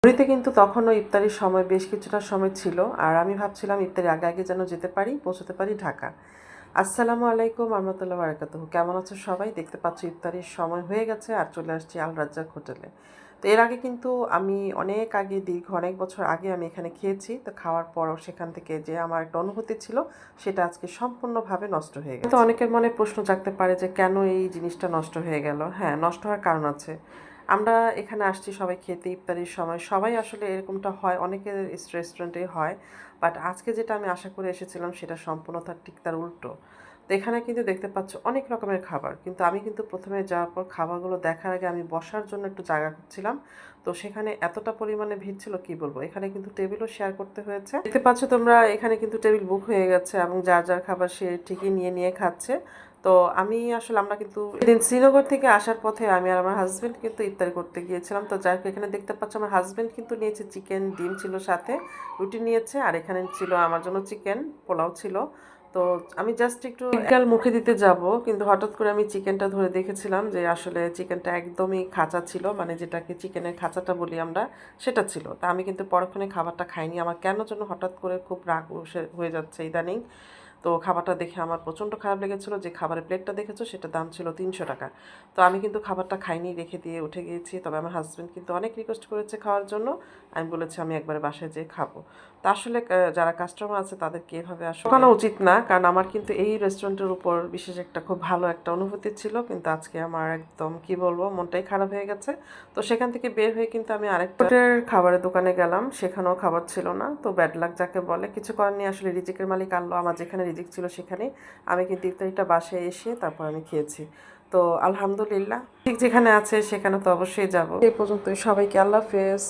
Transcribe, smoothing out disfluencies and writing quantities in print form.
ঘড়িতে কিন্তু তখনও ইফতারির সময় বেশ কিছুটা সময় ছিল, আর আমি ভাবছিলাম ইফতারির আগে আগে যেন যেতে পারি, পৌঁছতে পারি ঢাকা। আসসালামু আলাইকুম রহমতুল্লাহ বারাকাতুহু। কেমন আছো সবাই? দেখতে পাচ্ছ ইফতারির সময় হয়ে গেছে আর চলে আসছি আল রাজ্জাক হোটেলে। তো এর আগে কিন্তু আমি অনেক আগে, দীর্ঘ অনেক বছর আগে আমি এখানে খেয়েছি। তো খাওয়ার পরও সেখান থেকে যে আমার একটা অনুভূতি ছিল, সেটা আজকে সম্পূর্ণভাবে নষ্ট হয়ে গেছে। তো অনেকের মনে প্রশ্ন জাগতে পারে যে কেন এই জিনিসটা নষ্ট হয়ে গেল। হ্যাঁ, নষ্ট হওয়ার কারণ আছে। আমরা এখানে আসছি সবাই খেতে ইফতারির সময়, সবাই আসলে এরকমটা হয়, অনেকের রেস্টুরেন্টেই হয়। বাট আজকে যেটা আমি আশা করে এসেছিলাম সেটা সম্পূর্ণ ঠিক তার উল্টো। তো এখানে কিন্তু দেখতে পাচ্ছ অনেক রকমের খাবার, কিন্তু আমি কিন্তু প্রথমে যাওয়ার পর খাবারগুলো দেখার আগে আমি বসার জন্য একটু জায়গা খুঁজছিলাম। তো সেখানে এতটা পরিমাণে ভিড় ছিল কি বলবো। এখানে কিন্তু টেবিলও শেয়ার করতে হয়েছে। দেখতে পাচ্ছ তোমরা, এখানে কিন্তু টেবিল বুক হয়ে গেছে এবং যার যার খাবার সে ঠিকই নিয়ে নিয়ে খাচ্ছে। তো আমি আসলে আমরা কিন্তু এদিন শ্রীনগর থেকে আসার পথে আমি আর আমার হাজবেন্ড কিন্তু ইফতারি করতে গিয়েছিলাম। তো যাই হোক, এখানে দেখতে পাচ্ছ আমার হাজবেন্ড কিন্তু নিয়েছে চিকেন, ডিম ছিল সাথে, রুটি নিয়েছে, আর এখানে ছিল আমার জন্য চিকেন, পোলাও ছিল। তো আমি জাস্ট একটু একাল মুখে দিতে যাব, কিন্তু হঠাৎ করে আমি চিকেনটা ধরে দেখেছিলাম যে আসলে চিকেনটা একদমই খাঁচা ছিল, মানে যেটাকে চিকেনের খাঁচাটা বলি আমরা, সেটা ছিল। তা আমি কিন্তু পরক্ষণে খাবারটা খাইনি। আমার কেন যেন হঠাৎ করে খুব রাগ হয়ে যাচ্ছে ইদানিং। তো খাবারটা দেখে আমার প্রচণ্ড খারাপ লেগেছিলো। যে খাবারের প্লেটটা দেখেছো সেটার দাম ছিল 300 টাকা। তো আমি কিন্তু খাবারটা খাইনি, রেখে দিয়ে উঠে গিয়েছি। তবে আমার হাজব্যান্ড কিন্তু অনেক রিকোয়েস্ট করেছে খাওয়ার জন্য। আমি বলেছি আমি একবারে বাসায় যেয়ে খাবো। তো আসলে যারা কাস্টমার আছে তাদেরকে এভাবে আসলে ঠকানো উচিত না, কারণ আমার কিন্তু এই রেস্টুরেন্টের উপর বিশেষ একটা খুব ভালো একটা অনুভূতি ছিল, কিন্তু আজকে আমার একদম কি বলবো, মনটাই খারাপ হয়ে গেছে। তো সেখান থেকে বের হয়ে কিন্তু আমি আরেকটা খাবারের দোকানে গেলাম, সেখানেও খাবার ছিল না। তো ব্যাড লাক যাকে বলে, কিছু করার নেই। আসলে রিজিকের মালিক আল্লাহ, আমার যেখানে রিজিক ছিল সেখানে আমি কিন্তু ইফতারিটা বাসায় এসে তারপর আমি খেয়েছি। তো আলহামদুলিল্লাহ, ঠিক যেখানে আছে সেখানে তো অবশ্যই যাব। এই পর্যন্তই, সবাইকে আল্লাহ হাফেজ।